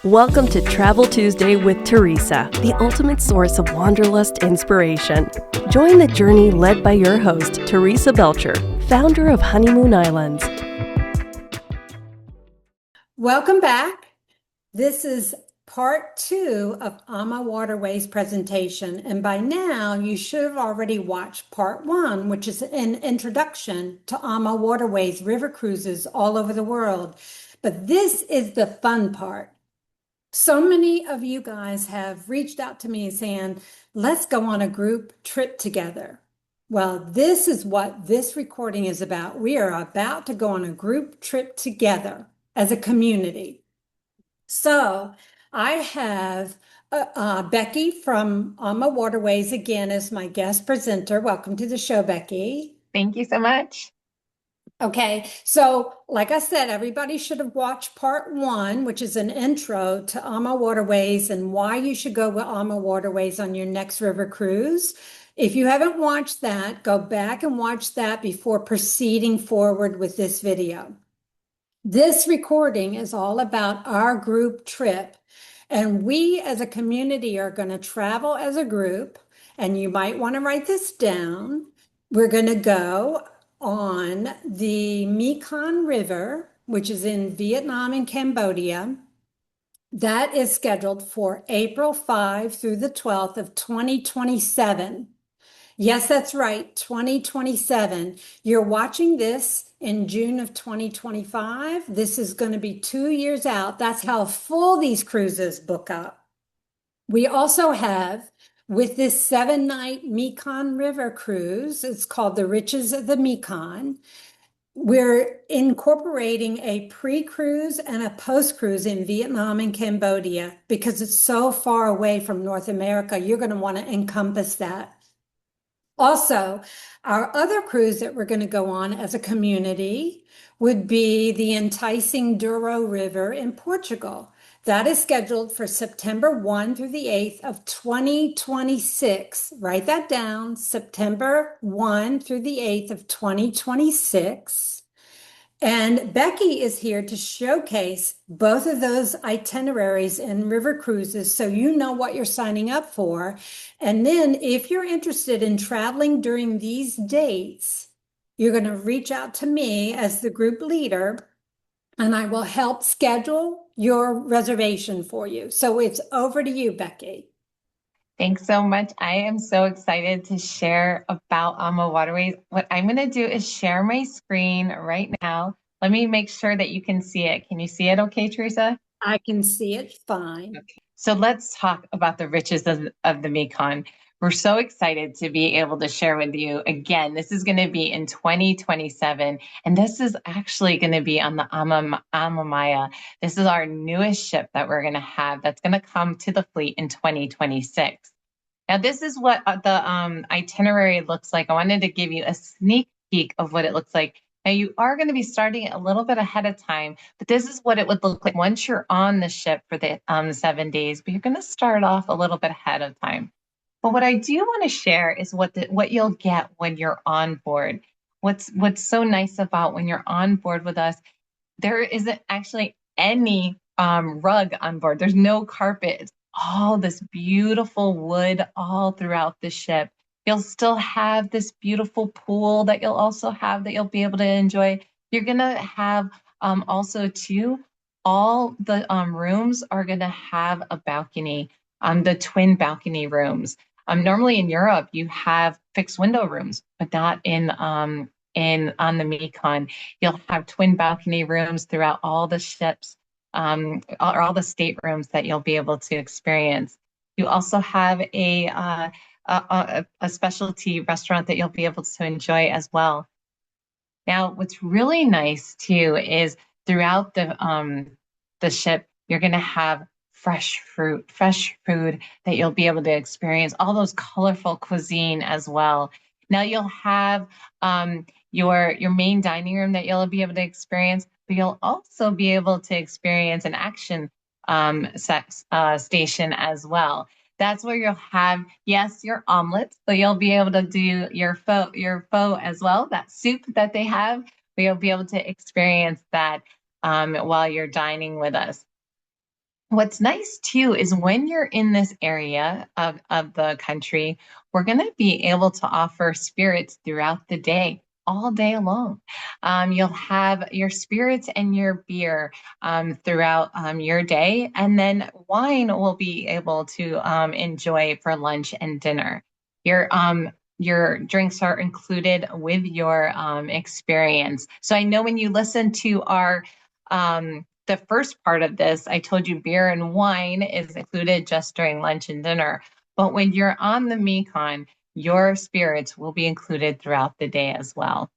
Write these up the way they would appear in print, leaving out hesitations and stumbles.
Welcome to Travel Tuesday with Teresa, the ultimate source of wanderlust inspiration. Join the journey led by your host, Teresa Belcher, founder of Honeymoon Islands. Welcome back. This is part 2 of AmaWaterways presentation. And by now, you should have already watched part 1, which is an introduction to AmaWaterways river cruises all over the world. But this is the fun part. So many of you guys have reached out to me saying, let's go on a group trip together. Well, this is what this recording is about. We are about to go on a group trip together as a community. So I have Becky from AmaWaterways again as my guest presenter. Welcome to the show, Becky. Thank you so much. Okay, so like I said, everybody should have watched part 1, which is an intro to AmaWaterways and why you should go with AmaWaterways on your next river cruise. If you haven't watched that, go back and watch that before proceeding forward with this video. This recording is all about our group trip, and we as a community are going to travel as a group, and you might want to write this down. We're going to go on the Mekong River, which is in Vietnam and Cambodia. That is scheduled for April 5 through the 12th of 2027. Yes, that's right, 2027. You're watching this in June of 2025. This is going to be 2 years out. That's how full these cruises book up. We also have, with this 7-night Mekong River cruise, it's called the Richest of the Mekong. We're incorporating a pre-cruise and a post-cruise in Vietnam and Cambodia because it's so far away from North America. You're going to want to encompass that. Also, our other cruise that we're going to go on as a community would be the Enticing Douro River in Portugal. That is scheduled for September 1 through the 8th of 2026. Write that down, September 1 through the 8th of 2026. And Becky is here to showcase both of those itineraries and river cruises so you know what you're signing up for. And then if you're interested in traveling during these dates, you're going to reach out to me as the group leader, and I will help schedule your reservation for you. So it's over to you, Becky. Thanks so much. I am so excited to share about AmaWaterways. What I'm going to do is share my screen right now. Let me make sure that you can see it. Can you see it okay, Teresa? I can see it fine. Okay. So let's talk about the riches of the Mekong. We're so excited to be able to share with you. Again, this is going to be in 2027, and this is actually going to be on the AmaMaya. This is our newest ship that we're going to have that's going to come to the fleet in 2026. Now, this is what the itinerary looks like. I wanted to give you a sneak peek of what it looks like. Now, you are going to be starting a little bit ahead of time, but this is what it would look like once you're on the ship for the 7 days, but you're going to start off a little bit ahead of time. But what I do want to share is what you'll get when you're on board. What's so nice about when you're on board with us, there isn't actually any rug on board. There's no carpet. It's all this beautiful wood all throughout the ship. You'll still have this beautiful pool that you'll also have that you'll be able to enjoy. You're going to have also too, all the rooms are going to have a balcony, the twin balcony rooms. Normally in Europe, you have fixed window rooms, but not on the Mekong. You'll have twin balcony rooms throughout all the ships, or all the staterooms that you'll be able to experience. You also have a specialty restaurant that you'll be able to enjoy as well. Now, what's really nice too is throughout the ship, you're going to have fresh food that you'll be able to experience, all those colorful cuisine as well. Now you'll have your main dining room that you'll be able to experience, but you'll also be able to experience an action station as well. That's where you'll have, yes, your omelets, but you'll be able to do your pho as well, that soup that they have, but you'll be able to experience that while you're dining with us. What's nice too is when you're in this area of the country, we're going to be able to offer spirits throughout the day, all day long. You'll have your spirits and your beer throughout your day, and then wine will be able to enjoy for lunch and dinner. Your drinks are included with your experience. So I know when you listen to our the first part of this, I told you beer and wine is included just during lunch and dinner. But when you're on the Mekong, your spirits will be included throughout the day as well.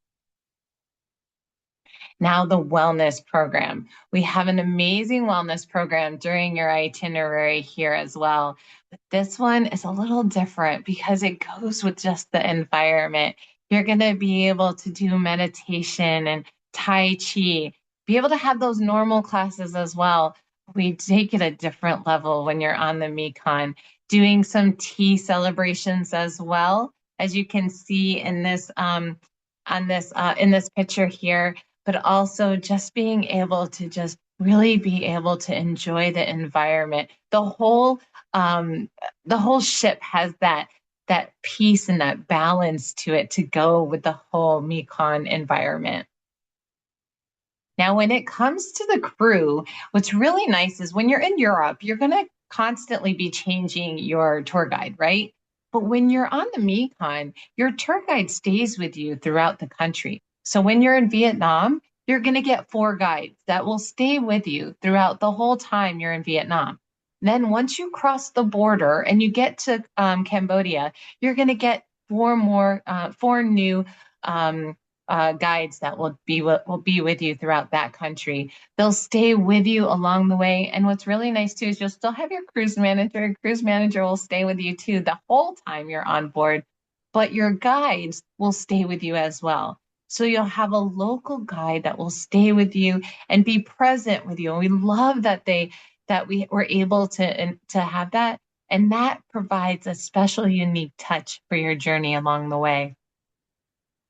Now, the wellness program. We have an amazing wellness program during your itinerary here as well. But this one is a little different because it goes with just the environment. You're going to be able to do meditation and Tai Chi, be able to have those normal classes as well. We take it a different level when you're on the Mekong, doing some tea celebrations as well, as you can see in this in this picture here, but also just being able to just really be able to enjoy the environment. The whole ship has that peace and that balance to it to go with the whole Mekong environment. Now, when it comes to the crew, what's really nice is when you're in Europe, you're going to constantly be changing your tour guide, right? But when you're on the Mekong, your tour guide stays with you throughout the country. So when you're in Vietnam, you're going to get 4 guides that will stay with you throughout the whole time you're in Vietnam. Then once you cross the border and you get to Cambodia, you're going to get 4 new guides that will be with you throughout that country. They'll stay with you along the way. And what's really nice too is you'll still have your cruise manager. Your cruise manager will stay with you too the whole time you're on board, but your guides will stay with you as well. So you'll have a local guide that will stay with you and be present with you. And we love that we were able to have that. And that provides a special, unique touch for your journey along the way.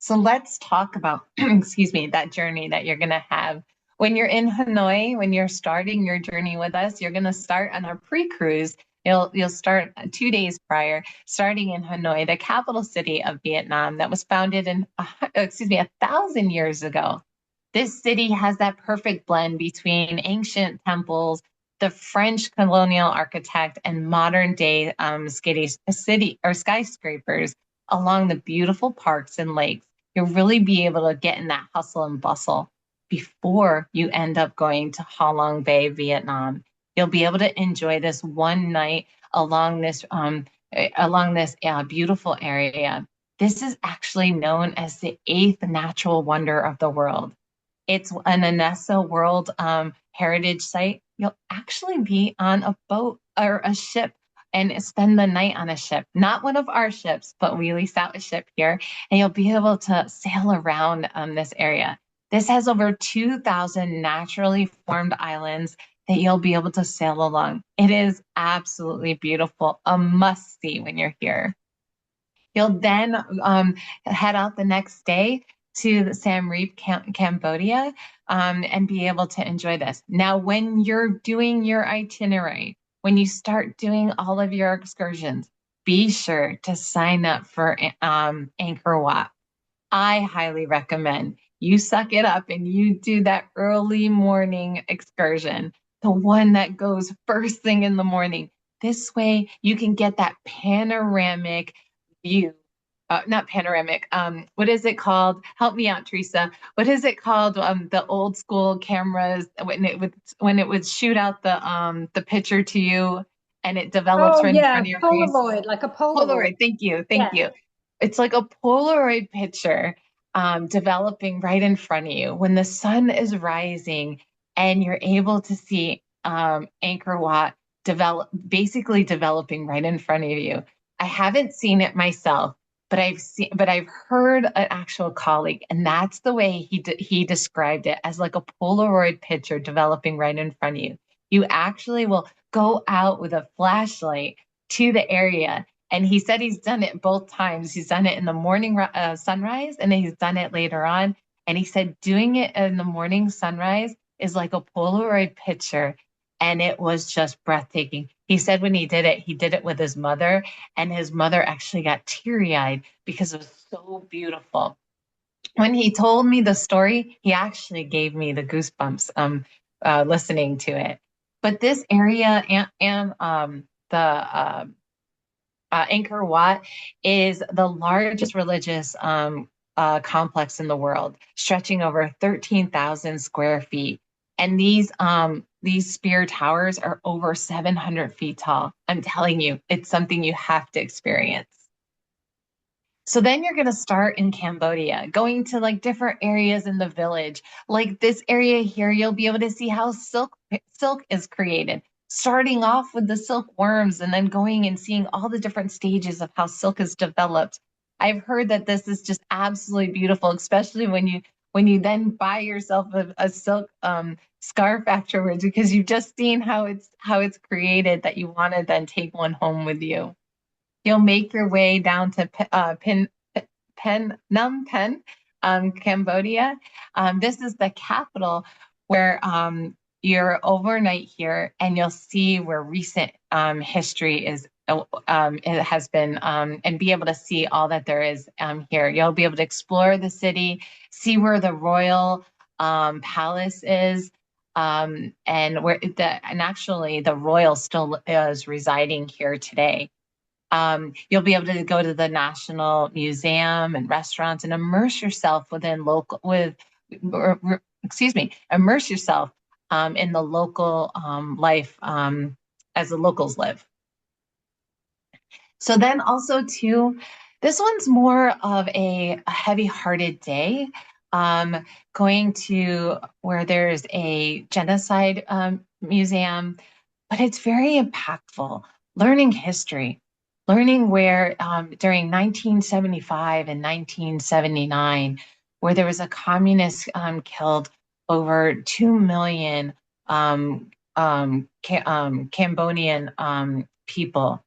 So let's talk about, excuse me, that journey that you're going to have. When you're in Hanoi, when you're starting your journey with us, you're going to start on our pre-cruise. You'll start 2 days prior, starting in Hanoi, the capital city of Vietnam that was founded in, 1,000 years ago. This city has that perfect blend between ancient temples, the French colonial architect, and modern day city or skyscrapers along the beautiful parks and lakes. You'll really be able to get in that hustle and bustle before you end up going to Ha Long Bay, Vietnam. You'll be able to enjoy this one night along this beautiful area. This is actually known as the 8th natural wonder of the world. It's an UNESCO World Heritage Site. You'll actually be on a boat or a ship and spend the night on a ship, not one of our ships, but we lease out a ship here, and you'll be able to sail around this area. This has over 2,000 naturally formed islands that you'll be able to sail along. It is absolutely beautiful, a must see when you're here. You'll then head out the next day to Siem Reap, Cambodia, and be able to enjoy this. Now, when you're doing your itinerary, when you start doing all of your excursions, be sure to sign up for Angkor Wat. I highly recommend you suck it up and you do that early morning excursion, the one that goes first thing in the morning. This way you can get that panoramic view. Not panoramic. What is it called? Help me out, Teresa. What is it called? The old school cameras when it would shoot out the picture to you and it develops Oh right in yeah, front of your face. Polaroid, like a Polaroid. Polaroid. Thank you. Thank Yeah. you. It's like a Polaroid picture developing right in front of you when the sun is rising and you're able to see Angkor Wat basically developing right in front of you. I haven't seen it myself, but I've heard an actual colleague, and that's the way he described it, as like a Polaroid picture developing right in front of you. You actually will go out with a flashlight to the area. And he said he's done it both times. He's done it in the morning sunrise, and then he's done it later on. And he said doing it in the morning sunrise is like a Polaroid picture. and it was just breathtaking. He said when he did it with his mother, and his mother actually got teary-eyed because it was so beautiful. When he told me the story, he actually gave me the goosebumps listening to it. But this area and the Angkor Wat is the largest religious complex in the world, stretching over 13,000 square feet. And these spear towers are over 700 feet tall. I'm telling you, it's something you have to experience. So then you're going to start in Cambodia, going to like different areas in the village. Like this area here, you'll be able to see how silk is created, starting off with the silkworms and then going and seeing all the different stages of how silk is developed. I've heard that this is just absolutely beautiful, especially when you then buy yourself a silk scarf afterwards, because you've just seen how it's created, that you want to then take one home with you. You'll make your way down to Phnom Penh, Cambodia. This is the capital where you're overnight here, and you'll see where recent history is. It has been, and be able to see all that there is here. You'll be able to explore the city, see where the royal palace is, and actually the royal still is residing here today. You'll be able to go to the National Museum and restaurants and immerse yourself immerse yourself in the local life as the locals live. So then also too, this one's more of a heavy-hearted day, going to where there's a genocide museum, but it's very impactful, learning history. Learning where during 1975 and 1979, where there was a communist killed over 2 million Cambodian people.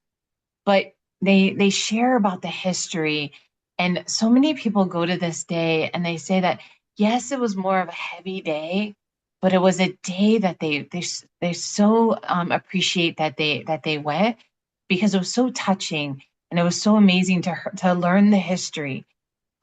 But they share about the history, and so many people go to this day and they say that yes, it was more of a heavy day, but it was a day that they so appreciate that they went, because it was so touching and it was so amazing to learn the history.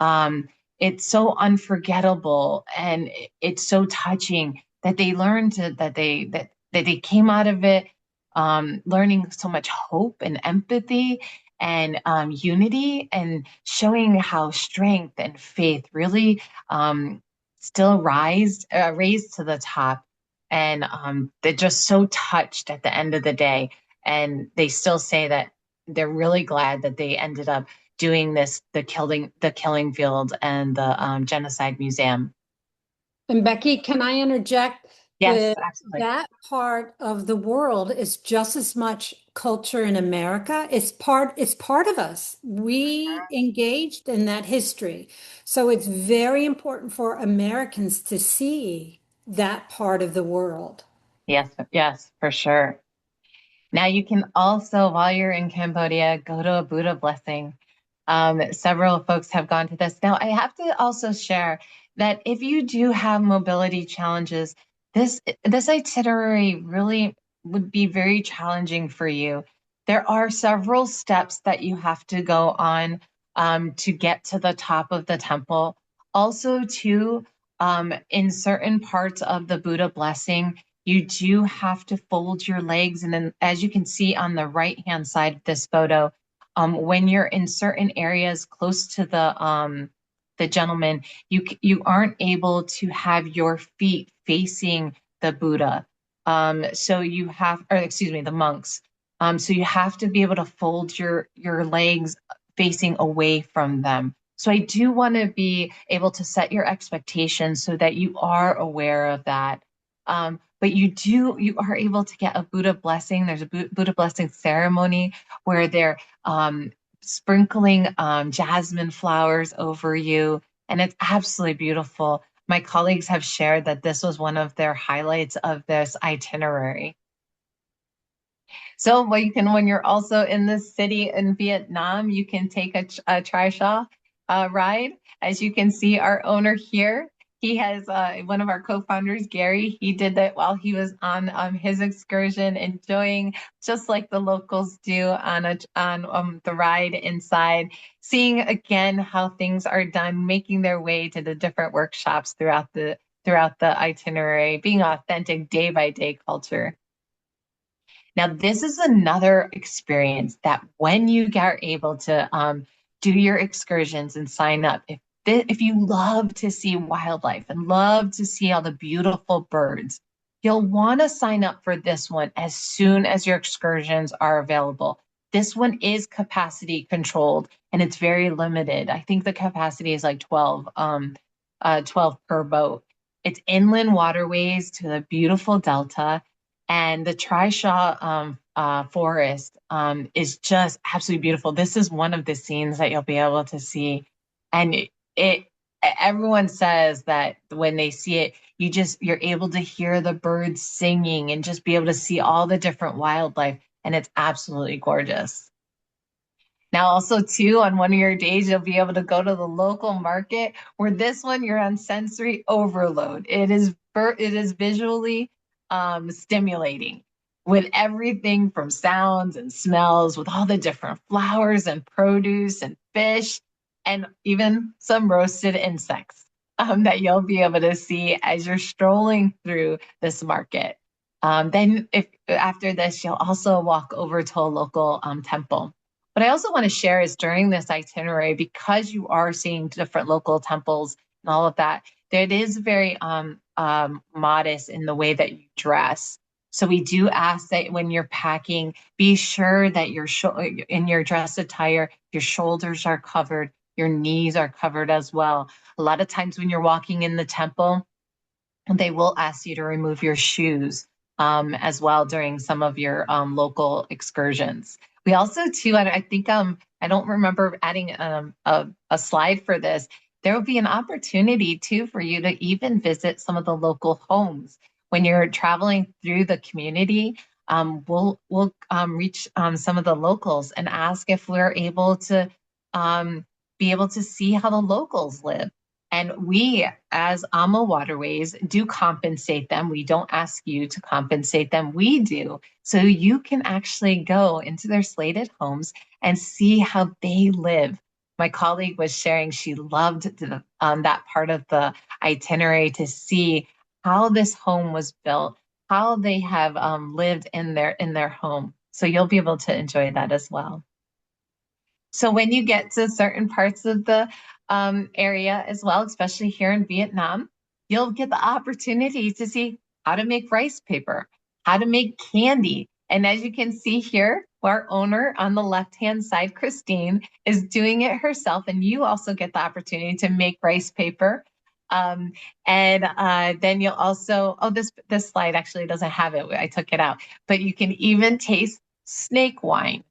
It's so unforgettable, and it's so touching that they learned that they came out of it learning so much hope and empathy and unity, and showing how strength and faith really still raised to the top. And they're just so touched at the end of the day. And they still say that they're really glad that they ended up doing the killing field and the genocide museum. And Becky, can I interject? Yes, absolutely. That part of the world is just as much culture in America. It's part of us. We engaged in that history. So it's very important for Americans to see that part of the world. Yes, for sure. Now you can also, while you're in Cambodia, go to a Buddha blessing. Several folks have gone to this. Now I have to also share that if you do have mobility challenges, this itinerary really would be very challenging for you. There are several steps that you have to go on to get to the top of the temple. Also, too, in certain parts of the Buddha blessing, you do have to fold your legs. And then, as you can see on the right-hand side of this photo, when you're in certain areas close to the gentleman, you aren't able to have your feet facing the Buddha. So you have, or excuse me, the monks. So you have to be able to fold your legs facing away from them. So I do want to be able to set your expectations so that you are aware of that. But you are able to get a Buddha blessing. There's a Buddha blessing ceremony where they're sprinkling jasmine flowers over you, and it's absolutely beautiful. My colleagues have shared that this was one of their highlights of this itinerary. So when you're also in this city in Vietnam, you can take a trishaw ride. As you can see, our owner here He has one of our co-founders, Gary. He did that while he was on his excursion, enjoying just like the locals do on the ride inside, seeing again how things are done, making their way to the different workshops throughout the itinerary, being authentic day by day culture. Now, this is another experience that when you are able to do your excursions and sign up, if you love to see wildlife and love to see all the beautiful birds, you'll want to sign up for this one as soon as your excursions are available. This one is capacity controlled and it's very limited. I think the capacity is like 12 per boat. It's inland waterways to the beautiful delta. And the Trishaw forest is just absolutely beautiful. This is one of the scenes that you'll be able to see. And everyone says that when they see it, you're able to hear the birds singing and just be able to see all the different wildlife. And it's absolutely gorgeous. Now, also, too, on one of your days, you'll be able to go to the local market where this one you're on sensory overload. It is visually stimulating with everything from sounds and smells, with all the different flowers and produce and fish, and even some roasted insects that you'll be able to see as you're strolling through this market. Then if after this, you'll also walk over to a local temple. What I also want to share is during this itinerary, because you are seeing different local temples and all of that, it is very modest in the way that you dress. So we do ask that when you're packing, be sure that in your dress attire, your shoulders are covered, your knees are covered as well. A lot of times when you're walking in the temple, they will ask you to remove your shoes as well during some of your local excursions. We also, too, I think I don't remember adding a slide for this. There will be an opportunity, too, for you to even visit some of the local homes. When you're traveling through the community, we'll reach some of the locals and ask if we're able to be able to see how the locals live. And we, as AmaWaterways, do compensate them. We don't ask you to compensate them. We do. So you can actually go into their slated homes and see how they live. My colleague was sharing she loved that part of the itinerary to see how this home was built, how they have lived in their home. So you'll be able to enjoy that as well. So when you get to certain parts of the area as well, especially here in Vietnam, you'll get the opportunity to see how to make rice paper, how to make candy. And as you can see here, our owner on the left-hand side, Christine, is doing it herself. And you also get the opportunity to make rice paper. And then you'll also, this slide actually doesn't have it. I took it out. But you can even taste snake wine.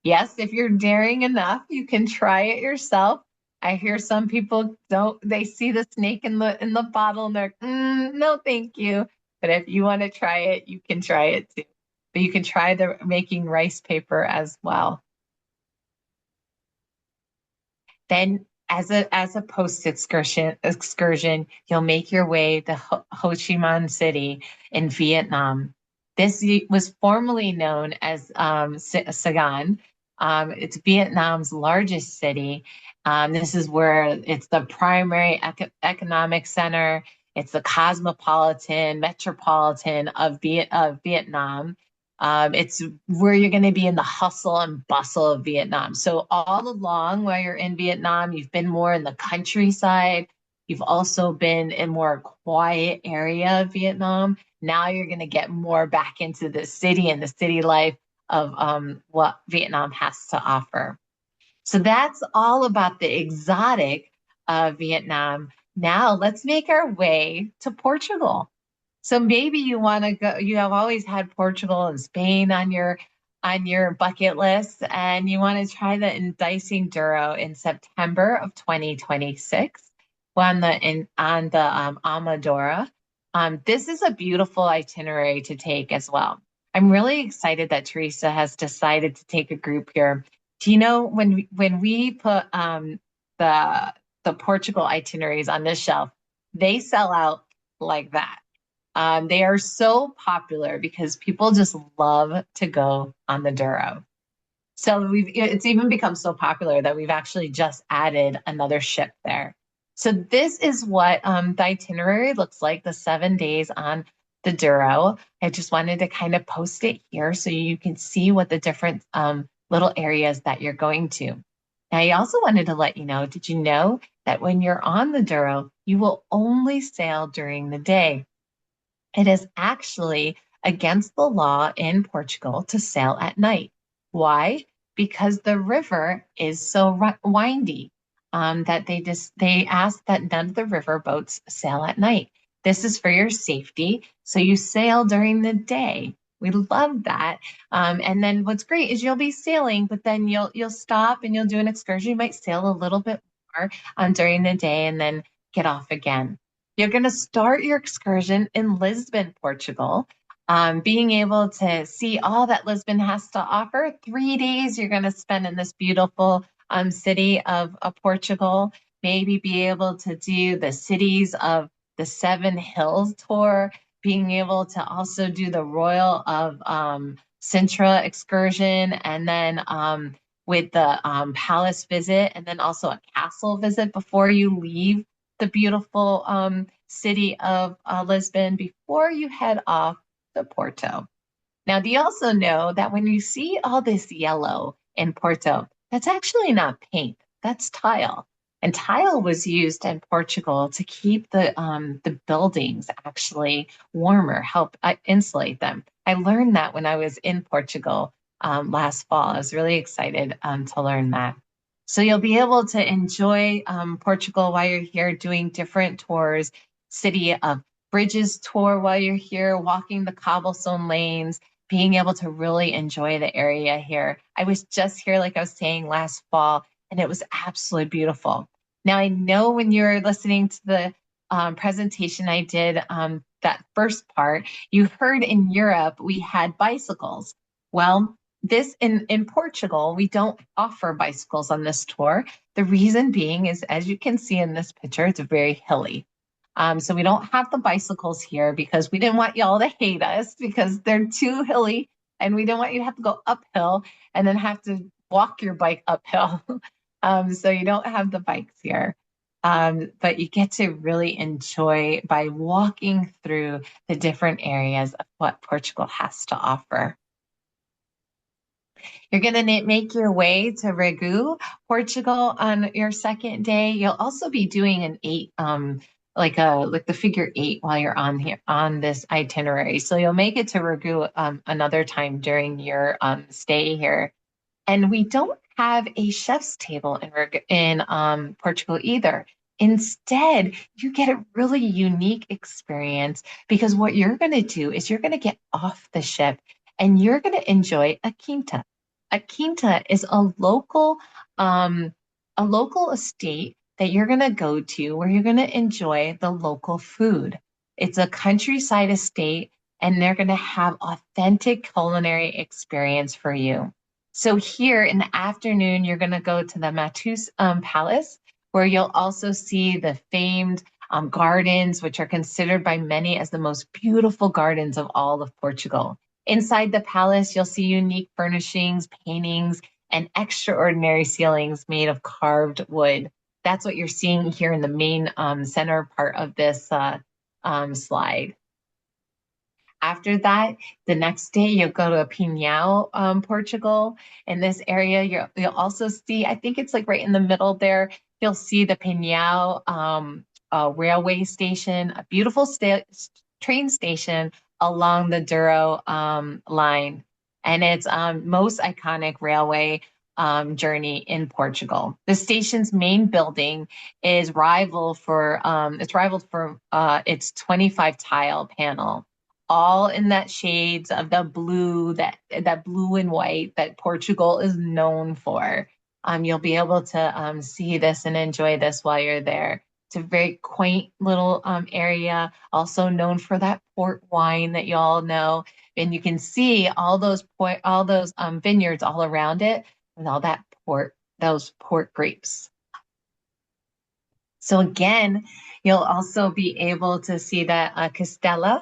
Yes, if you're daring enough, you can try it yourself. I hear some people they see the snake in the bottle and they're, no, thank you. But if you want to try it, you can try it too. But you can try making rice paper as well. Then as a post excursion, you'll make your way to Ho Chi Minh City in Vietnam. This was formerly known as Saigon. It's Vietnam's largest city. This is where it's the primary economic center. It's the cosmopolitan, metropolitan of Vietnam. It's where you're going to be in the hustle and bustle of Vietnam. So all along while you're in Vietnam, you've been more in the countryside. You've also been in more quiet area of Vietnam. Now you're going to get more back into the city and the city life of what Vietnam has to offer. So that's all about the exotic of Vietnam. Now let's make our way to Portugal. So maybe you want to go, you have always had Portugal and Spain on your bucket list, and you want to try the Enticing Douro in September of 2026 on the AmaDouro. This is a beautiful itinerary to take as well. I'm really excited that Teresa has decided to take a group here. Do you know when we put the Portugal itineraries on this shelf, They sell out like that. They are so popular because people just love to go on the Douro. So it's even become so popular that we've actually just added another ship there. So this is what the itinerary looks like, the 7 days on the Douro. I just wanted to kind of post it here so you can see what the different little areas that you're going to. Now, I also wanted to let you know, did you know that when you're on the Douro, you will only sail during the day? It is actually against the law in Portugal to sail at night. Why? Because the river is so windy that they ask that none of the river boats sail at night. This is for your safety, so you sail during the day. We love that. And then what's great is you'll be sailing, but then you'll stop and you'll do an excursion. You might sail a little bit more during the day and then get off again. You're going to start your excursion in Lisbon, Portugal. Being able to see all that Lisbon has to offer. 3 days you're going to spend in this beautiful city of Portugal. Maybe be able to do the cities of the Seven Hills tour. Being able to also do the Royal of Sintra excursion, and then with the palace visit, and then also a castle visit before you leave the beautiful city of Lisbon before you head off to Porto. Now, do you also know that when you see all this yellow in Porto, that's actually not paint, that's tile. And tile was used in Portugal to keep the buildings actually warmer, help insulate them. I learned that when I was in Portugal last fall. I was really excited to learn that. So you'll be able to enjoy Portugal while you're here doing different tours, City of Bridges tour while you're here, walking the cobblestone lanes, being able to really enjoy the area here. I was just here, like I was saying, last fall, and it was absolutely beautiful. Now, I know when you're listening to the presentation I did, that first part, you heard in Europe we had bicycles. Well, this in Portugal, we don't offer bicycles on this tour. The reason being is, as you can see in this picture, it's very hilly. So we don't have the bicycles here because we didn't want y'all to hate us because they're too hilly, and we didn't want you to have to go uphill and then have to walk your bike uphill. So you don't have the bikes here. But you get to really enjoy by walking through the different areas of what Portugal has to offer. You're going to make your way to Regu, Portugal on your second day. You'll also be doing an 8, like the figure 8 while you're on here on this itinerary. So you'll make it to Regu another time during your stay here. And we don't have a chef's table in Portugal either. Instead, you get a really unique experience because what you're going to do is you're going to get off the ship and you're going to enjoy a quinta. A quinta is a local estate that you're going to go to where you're going to enjoy the local food. It's a countryside estate, and they're going to have authentic culinary experience for you. So here in the afternoon, you're going to go to the Matus Palace, where you'll also see the famed gardens, which are considered by many as the most beautiful gardens of all of Portugal. Inside the palace, you'll see unique furnishings, paintings, and extraordinary ceilings made of carved wood. That's what you're seeing here in the main center part of this slide. After that, the next day, you'll go to Pinhão, Portugal. In this area, you'll also see, I think it's like right in the middle there, you'll see the Pinhão railway station, a beautiful train station along the Douro line. And it's most iconic railway journey in Portugal. The station's main building is rivaled for its 25 tile panel, all in that shades of the blue, that blue and white that Portugal is known for. You'll be able to see this and enjoy this while you're there. It's a very quaint little area, also known for that port wine that you all know. And you can see all those vineyards all around it with all those port grapes. So again, you'll also be able to see that Castello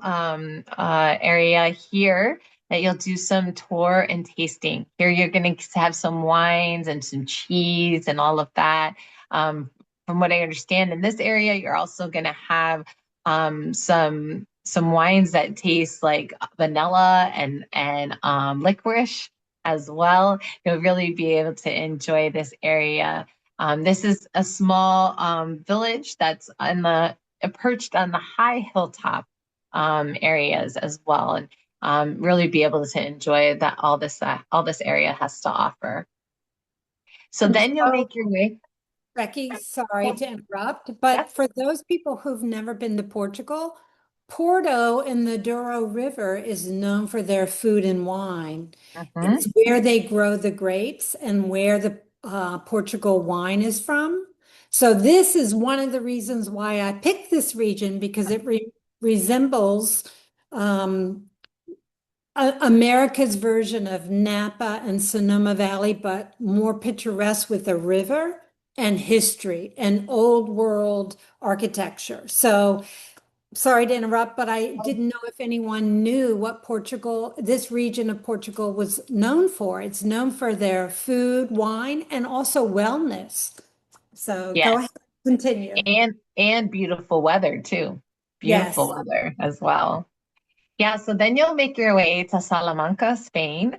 area here that you'll do some tour and tasting. Here you're going to have some wines and some cheese and all of that. From what I understand, in this area, you're also going to have some wines that taste like vanilla and licorice as well. You'll really be able to enjoy this area. This is a small village that's perched on the high hilltop areas as well, and really be able to enjoy that all this area has to offer. So then you'll make your way. Becky, sorry Yeah, to interrupt, yeah. but for those people who've never been to Portugal, Porto in the Douro River is known for their food and wine. Mhm. It's where they grow the grapes and where the Portugal wine is from. So this is one of the reasons why I picked this region because it resembles um, America's version of Napa and Sonoma Valley, but more picturesque with a river and history and old world architecture. So sorry to interrupt, but I didn't know if anyone knew what Portugal, this region of Portugal was known for. It's known for their food, wine, and also wellness. So go ahead, Yes, continue. and beautiful weather too. Beautiful Yes. weather as well. Yeah, so then you'll make your way to Salamanca, Spain.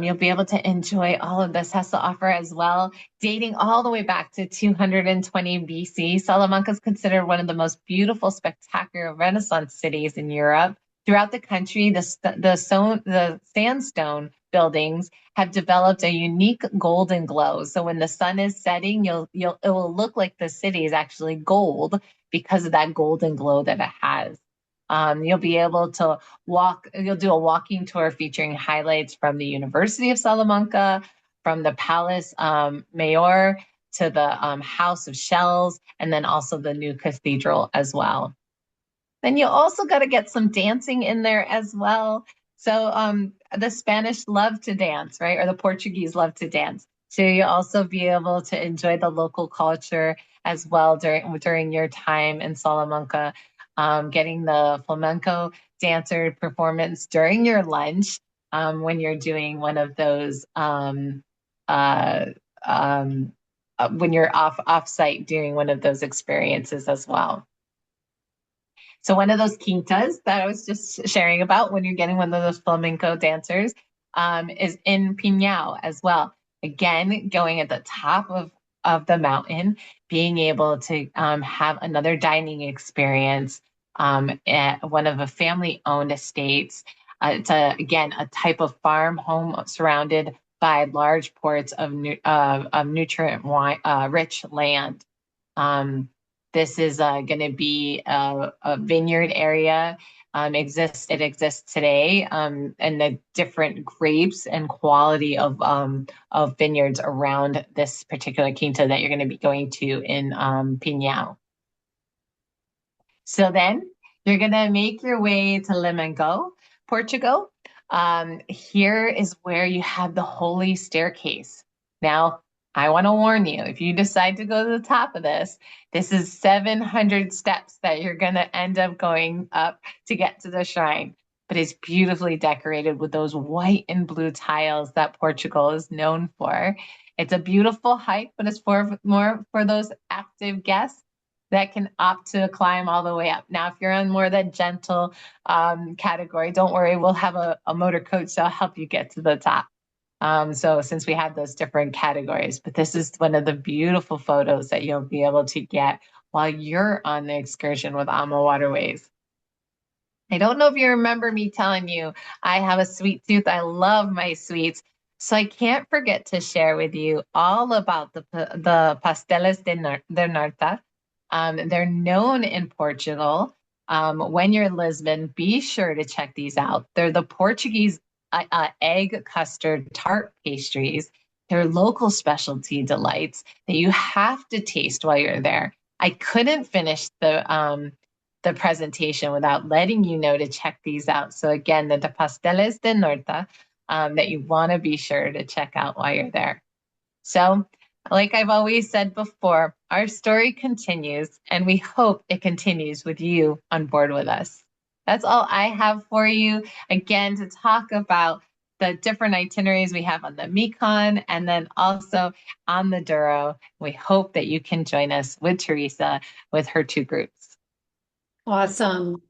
You'll be able to enjoy all of this has to offer as well. Dating all the way back to 220 BC, Salamanca is considered one of the most beautiful, spectacular Renaissance cities in Europe. Throughout the country, the sandstone buildings have developed a unique golden glow. So when the sun is setting, it will look like the city is actually gold because of that golden glow that it has. You'll be able to you'll do a walking tour featuring highlights from the University of Salamanca, from the Palace Mayor to the House of Shells, and then also the new cathedral as well. Then you also got to get some dancing in there as well. So the Spanish love to dance, right? Or the Portuguese love to dance. So you also be able to enjoy the local culture as well during your time in Salamanca, getting the flamenco dancer performance during your lunch when you're doing one of those uh, um, when you're off site doing one of those experiences as well. So one of those quintas that I was just sharing about when you're getting one of those flamenco dancers is in Pinhao as well. Again, going at the top of the mountain, being able to have another dining experience at one of a family-owned estates. Again, a type of farm home surrounded by large ports of nutrient rich land. Um, this is going to be a vineyard area. It exists today, and the different grapes and quality of vineyards around this particular quinta that you're going to be going to in Pinhao. So then you're going to make your way to Limongo, Portugal. Here is where you have the Holy Staircase. Now, I want to warn you, if you decide to go to the top of this is 700 steps that you're going to end up going up to get to the shrine. But it's beautifully decorated with those white and blue tiles that Portugal is known for. It's a beautiful hike, but it's more for those active guests that can opt to climb all the way up. Now, if you're on more of that gentle category, don't worry, we'll have a motor coach that'll help you get to the top. So since we have those different categories, but this is one of the beautiful photos that you'll be able to get while you're on the excursion with AmaWaterways. I don't know if you remember me telling you I have a sweet tooth. I love my sweets. So I can't forget to share with you all about the pasteles de nata. They're known in Portugal. When you're in Lisbon, be sure to check these out. They're the Portuguese egg custard tart pastries. They're local specialty delights that you have to taste while you're there. I couldn't finish the presentation without letting you know to check these out. So again, the pasteles de nata that you want to be sure to check out while you're there. So Like I've always said before, our story continues, and we hope it continues with you on board with us. That's all I have for you. Again, to talk about the different itineraries we have on the Mekong and then also on the Douro. We hope that you can join us with Teresa with her 2 groups. Awesome.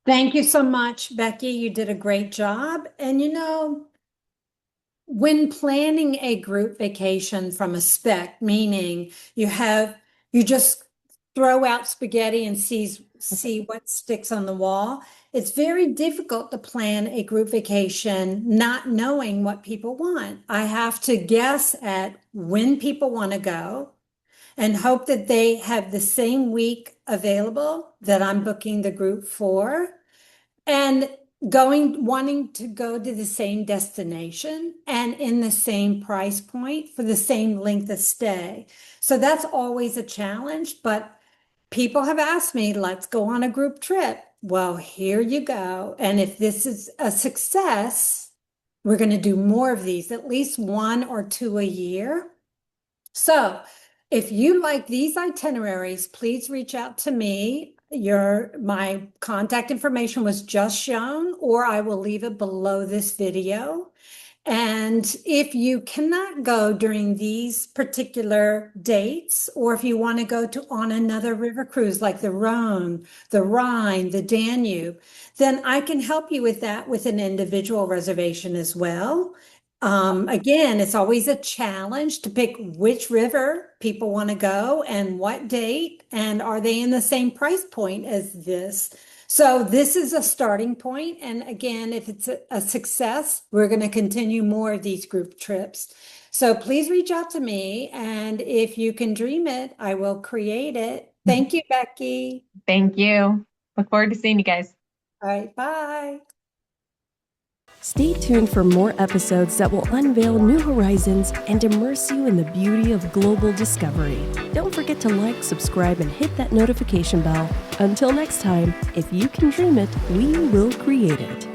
Thank you so much, Becky. You did a great job. And when planning a group vacation from a spec, meaning you just throw out spaghetti and see what sticks on the wall, it's very difficult to plan a group vacation not knowing what people want. I have to guess at when people want to go and hope that they have the same week available that I'm booking the group for, and wanting to go to the same destination and in the same price point for the same length of stay. So that's always a challenge, but people have asked me, let's go on a group trip. Well, here you go. And if this is a success, we're going to do more of these, at least 1 or 2 a year. So if you like these itineraries, please reach out to me. My contact information was just shown, or I will leave it below this video. And if you cannot go during these particular dates, or if you want to go on another river cruise like the Rhone, the Rhine, the Danube, then I can help you with that with an individual reservation as well. Again, it's always a challenge to pick which river people want to go and what date, and are they in the same price point as this? So this is a starting point. And again, if it's a success, we're going to continue more of these group trips. So please reach out to me. And if you can dream it, I will create it. Thank you, Becky. Thank you. Look forward to seeing you guys. All right, bye. Stay tuned for more episodes that will unveil new horizons and immerse you in the beauty of global discovery. Don't forget to like, subscribe, and hit that notification bell. Until next time, if you can dream it, we will create it.